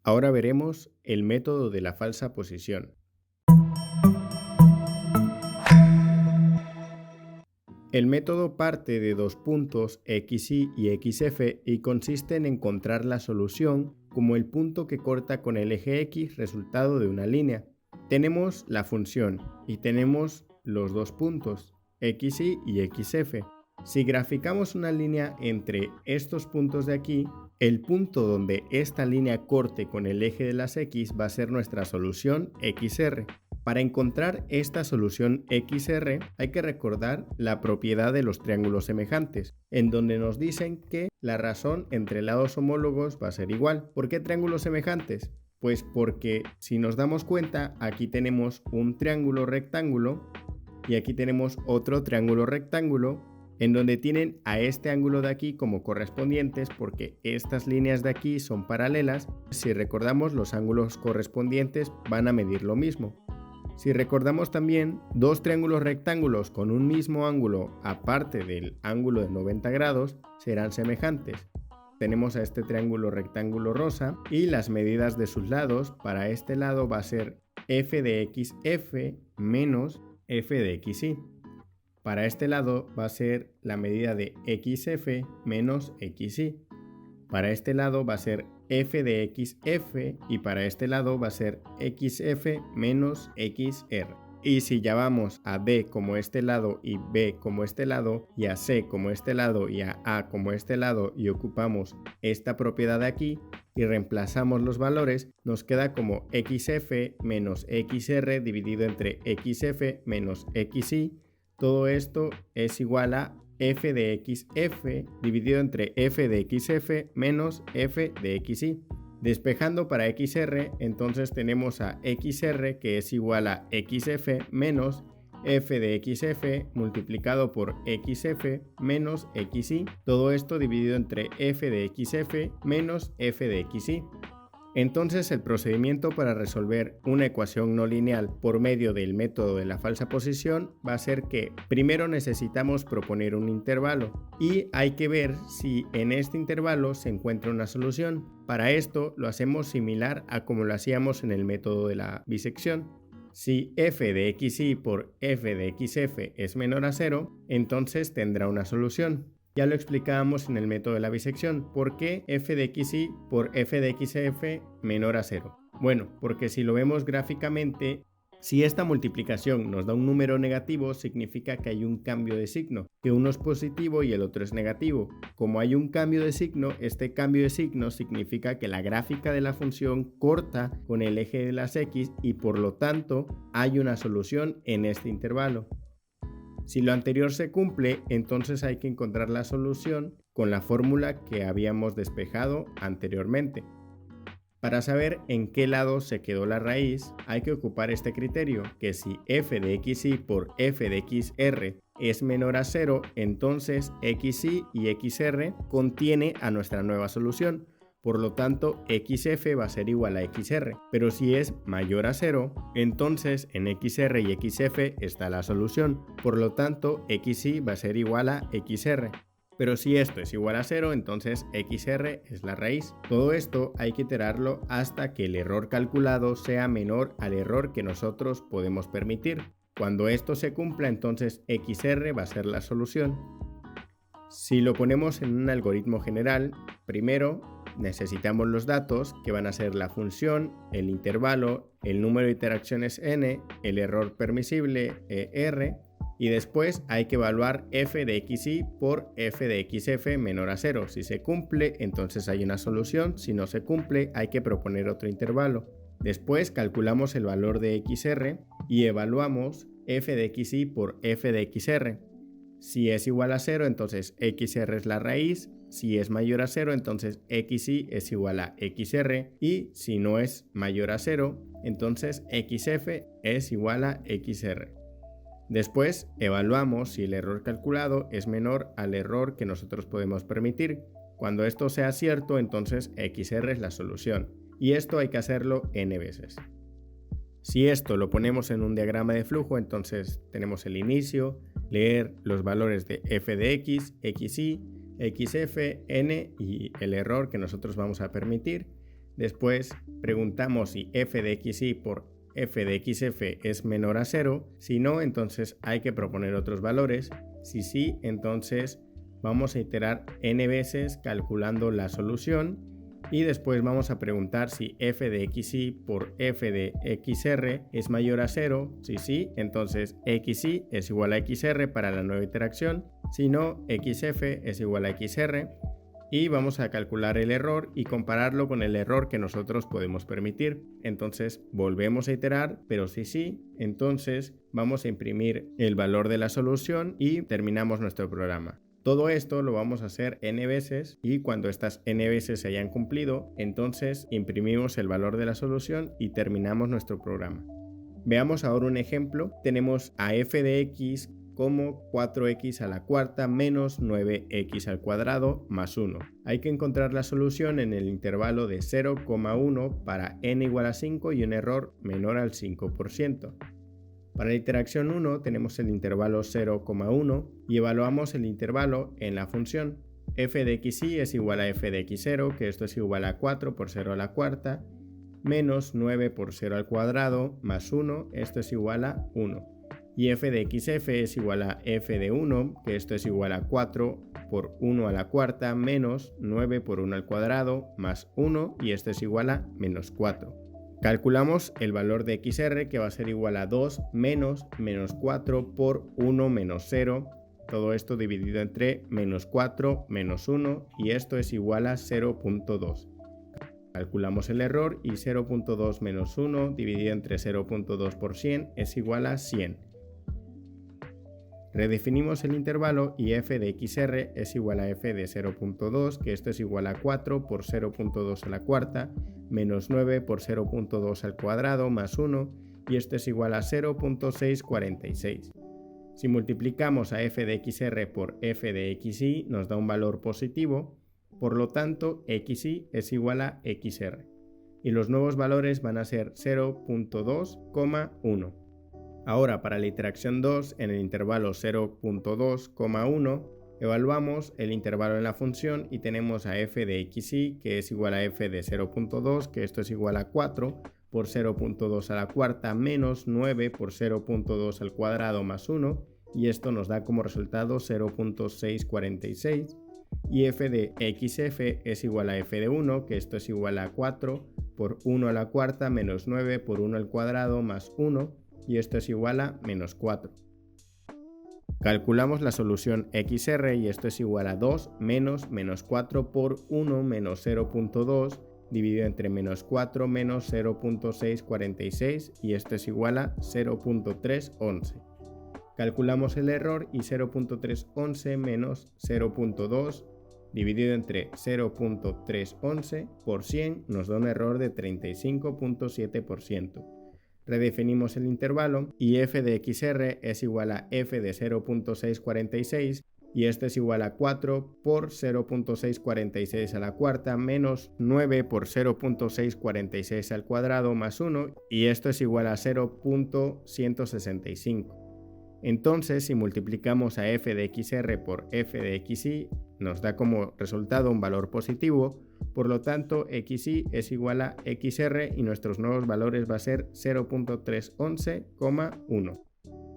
Ahora veremos el método de la falsa posición. El método parte de dos puntos xy y xf y consiste en encontrar la solución como el punto que corta con el eje x resultado de una línea. Tenemos la función y tenemos los dos puntos xy y xf. Si graficamos una línea entre estos puntos de aquí, el punto donde esta línea corte con el eje de las x va a ser nuestra solución xr. Para encontrar esta solución XR hay que recordar la propiedad de los triángulos semejantes, en donde nos dicen que la razón entre lados homólogos va a ser igual. ¿Por qué triángulos semejantes? Pues porque si nos damos cuenta, aquí tenemos un triángulo rectángulo y aquí tenemos otro triángulo rectángulo, en donde tienen a este ángulo de aquí como correspondientes porque estas líneas de aquí son paralelas. Si recordamos, los ángulos correspondientes van a medir lo mismo. Si recordamos también, dos triángulos rectángulos con un mismo ángulo aparte del ángulo de 90 grados serán semejantes. Tenemos a este triángulo rectángulo rosa y las medidas de sus lados. Para este lado va a ser f de xf menos f de xy. Para este lado va a ser la medida de xf menos xy. Para este lado va a ser f de xf y para este lado va a ser xf menos xr. Y si llamamos a D como este lado y B como este lado y a C como este lado y a A como este lado y ocupamos esta propiedad de aquí y reemplazamos los valores, nos queda como xf menos xr dividido entre xf menos xy. Todo esto es igual a f de xf dividido entre f de xf menos f de xy. Despejando para xr, entonces tenemos a xr que es igual a xf menos f de xf multiplicado por xf menos xy. Todo esto dividido entre f de xf menos f de xy. Entonces el procedimiento para resolver una ecuación no lineal por medio del método de la falsa posición va a ser que primero necesitamos proponer un intervalo y hay que ver si en este intervalo se encuentra una solución. Para esto lo hacemos similar a como lo hacíamos en el método de la bisección. Si f de xy por f de xf es menor a 0, entonces tendrá una solución. Ya lo explicábamos en el método de la bisección. ¿Por qué f de xy por f de xf menor a 0? Bueno, porque si lo vemos gráficamente, si esta multiplicación nos da un número negativo, significa que hay un cambio de signo, que uno es positivo y el otro es negativo. Como hay un cambio de signo, este cambio de signo significa que la gráfica de la función corta con el eje de las x y por lo tanto hay una solución en este intervalo. Si lo anterior se cumple, entonces hay que encontrar la solución con la fórmula que habíamos despejado anteriormente. Para saber en qué lado se quedó la raíz, hay que ocupar este criterio, que si f de xy por f de xr es menor a 0, entonces xy y xr contiene a nuestra nueva solución. Por lo tanto, xf va a ser igual a xr, pero si es mayor a 0, entonces en xr y xf está la solución. Por lo tanto, xy va a ser igual a xr. Pero si esto es igual a 0, entonces xr es la raíz. Todo esto hay que iterarlo hasta que el error calculado sea menor al error que nosotros podemos permitir. Cuando esto se cumpla, entonces xr va a ser la solución. Si lo ponemos en un algoritmo general, primero necesitamos los datos que van a ser la función, el intervalo, el número de interacciones n, el error permisible r, y después hay que evaluar f de xy por f de xf menor a 0. Si se cumple, entonces hay una solución. Si no se cumple, hay que proponer otro intervalo. Después calculamos el valor de xr y evaluamos f de xy por f de xr. Si es igual a 0, entonces xr es la raíz. Si es mayor a 0, entonces xy es igual a xr. Y si no es mayor a 0, entonces xf es igual a xr. Después evaluamos si el error calculado es menor al error que nosotros podemos permitir. Cuando esto sea cierto, entonces xr es la solución. Y esto hay que hacerlo n veces. Si esto lo ponemos en un diagrama de flujo, entonces tenemos el inicio, leer los valores de f de x, xy, xf, n y el error que nosotros vamos a permitir. Después preguntamos si f de xy por f de xf es menor a 0. Si no, entonces hay que proponer otros valores. Si sí, entonces vamos a iterar n veces calculando la solución y después vamos a preguntar si f de xy por f de xr es mayor a 0. Si sí, entonces xy es igual a xr para la nueva iteración. Si no, xf es igual a xr. Y vamos a calcular el error y compararlo con el error que nosotros podemos permitir. Entonces volvemos a iterar, pero si sí, entonces vamos a imprimir el valor de la solución y terminamos nuestro programa. Todo esto lo vamos a hacer n veces y cuando estas n veces se hayan cumplido, entonces imprimimos el valor de la solución y terminamos nuestro programa. Veamos ahora un ejemplo. Tenemos a f de x como 4x a la cuarta menos 9x al cuadrado más 1. Hay que encontrar la solución en el intervalo de 0,1 para n igual a 5 y un error menor al 5%. Para la iteración 1 tenemos el intervalo 0,1 y evaluamos el intervalo en la función. F de xy es igual a f de x0, que esto es igual a 4 por 0 a la cuarta, menos 9 por 0 al cuadrado, más 1, esto es igual a 1. Y f de xf es igual a f de 1, que esto es igual a 4 por 1 a la cuarta, menos 9 por 1 al cuadrado, más 1, y esto es igual a menos 4. Calculamos el valor de xr, que va a ser igual a 2 menos 4 por 1 menos 0. Todo esto dividido entre menos 4 menos 1, y esto es igual a 0.2. Calculamos el error y 0.2 menos 1 dividido entre 0.2 por 100 es igual a 100. Redefinimos el intervalo y f de xr es igual a f de 0.2, que esto es igual a 4 por 0.2 a la cuarta, menos 9 por 0.2 al cuadrado, más 1, y esto es igual a 0.646. Si multiplicamos a f de xr por f de xy nos da un valor positivo, por lo tanto xy es igual a xr. Y los nuevos valores van a ser 0.2,1. Ahora para la iteración 2, en el intervalo 0.2,1, evaluamos el intervalo en la función y tenemos a f de xy, que es igual a f de 0.2, que esto es igual a 4 por 0.2 a la cuarta, menos 9 por 0.2 al cuadrado, más 1, y esto nos da como resultado 0.646. Y f de xf es igual a f de 1, que esto es igual a 4 por 1 a la cuarta, menos 9 por 1 al cuadrado, más 1, y esto es igual a menos 4. Calculamos la solución xr y esto es igual a 2 menos 4 por 1 menos 0.2 dividido entre menos 4 menos 0.646 y esto es igual a 0.311. Calculamos el error y 0.311 menos 0.2 dividido entre 0.311 por 100 nos da un error de 35.7%. Redefinimos el intervalo y f de xr es igual a f de 0.646 y esto es igual a 4 por 0.646 a la cuarta menos 9 por 0.646 al cuadrado más 1 y esto es igual a 0.165. Entonces, si multiplicamos a f de xr por f de xy, nos da como resultado un valor positivo, por lo tanto xy es igual a xr y nuestros nuevos valores va a ser 0.311,1.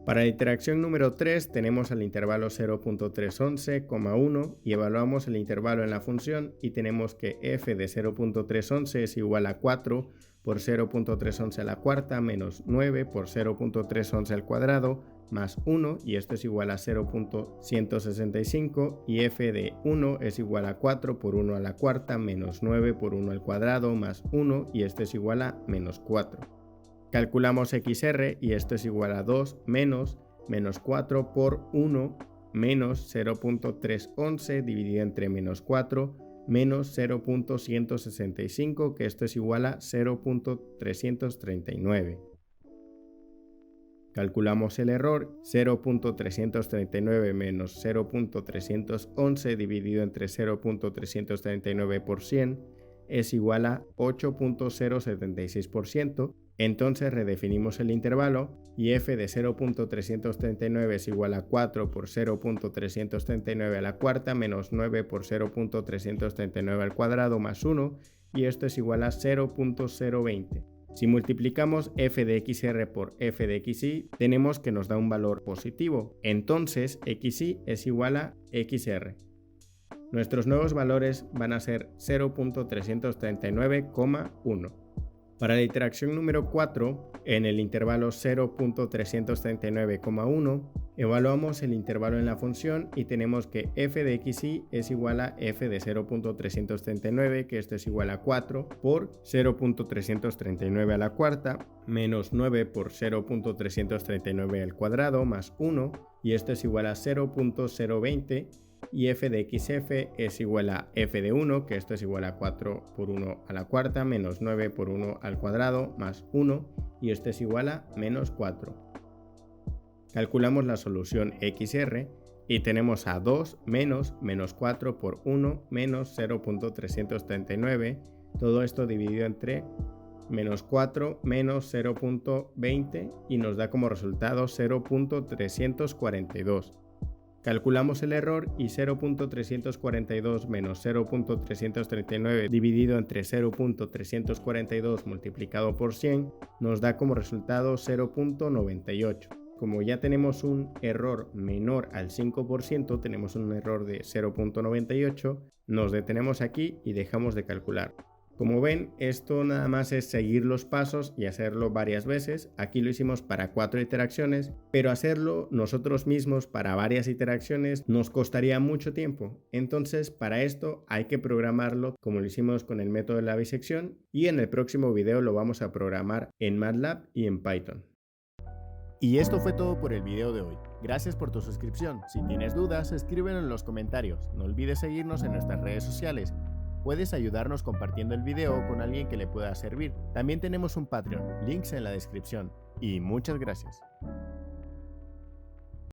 Para la interacción número 3 tenemos el intervalo 0.311,1 y evaluamos el intervalo en la función y tenemos que f de 0.311 es igual a 4 por 0.311 a la cuarta menos 9 por 0.311 al cuadrado más 1 y esto es igual a 0.165 y f de 1 es igual a 4 por 1 a la cuarta menos 9 por 1 al cuadrado más 1 y esto es igual a menos 4. Calculamos xr y esto es igual a 2 menos 4 por 1 menos 0.311 dividido entre menos 4 menos 0.165, que esto es igual a 0.339. Calculamos el error, 0.339 menos 0.311 dividido entre 0.339 por 100 es igual a 8.076%. Entonces redefinimos el intervalo y f de 0.339 es igual a 4 por 0.339 a la cuarta menos 9 por 0.339 al cuadrado más 1 y esto es igual a 0.020. Si multiplicamos f de xr por f de xy, tenemos que nos da un valor positivo, entonces xy es igual a xr. Nuestros nuevos valores van a ser 0.339,1. Para la interacción número 4, en el intervalo 0.339,1, evaluamos el intervalo en la función y tenemos que f de xy es igual a f de 0.339, que esto es igual a 4 por 0.339 a la cuarta, menos 9 por 0.339 al cuadrado, más 1, y esto es igual a 0.020, y f de xf es igual a f de 1, que esto es igual a 4 por 1 a la cuarta, menos 9 por 1 al cuadrado, más 1, y esto es igual a menos 4. Calculamos la solución xr y tenemos a 2 menos 4 por 1 menos 0.339, todo esto dividido entre menos 4 menos 0.20 y nos da como resultado 0.342. Calculamos el error y 0.342 menos 0.339 dividido entre 0.342 multiplicado por 100 nos da como resultado 0.98. Como ya tenemos un error menor al 5%, tenemos un error de 0.98, nos detenemos aquí y dejamos de calcular. Como ven, esto nada más es seguir los pasos y hacerlo varias veces. Aquí lo hicimos para 4 interacciones, pero hacerlo nosotros mismos para varias interacciones nos costaría mucho tiempo. Entonces, para esto hay que programarlo como lo hicimos con el método de la bisección, y en el próximo video lo vamos a programar en MATLAB y en Python. Y esto fue todo por el video de hoy. Gracias por tu suscripción. Si tienes dudas, escríbelo en los comentarios. No olvides seguirnos en nuestras redes sociales. Puedes ayudarnos compartiendo el video con alguien que le pueda servir. También tenemos un Patreon, links en la descripción. Y muchas gracias.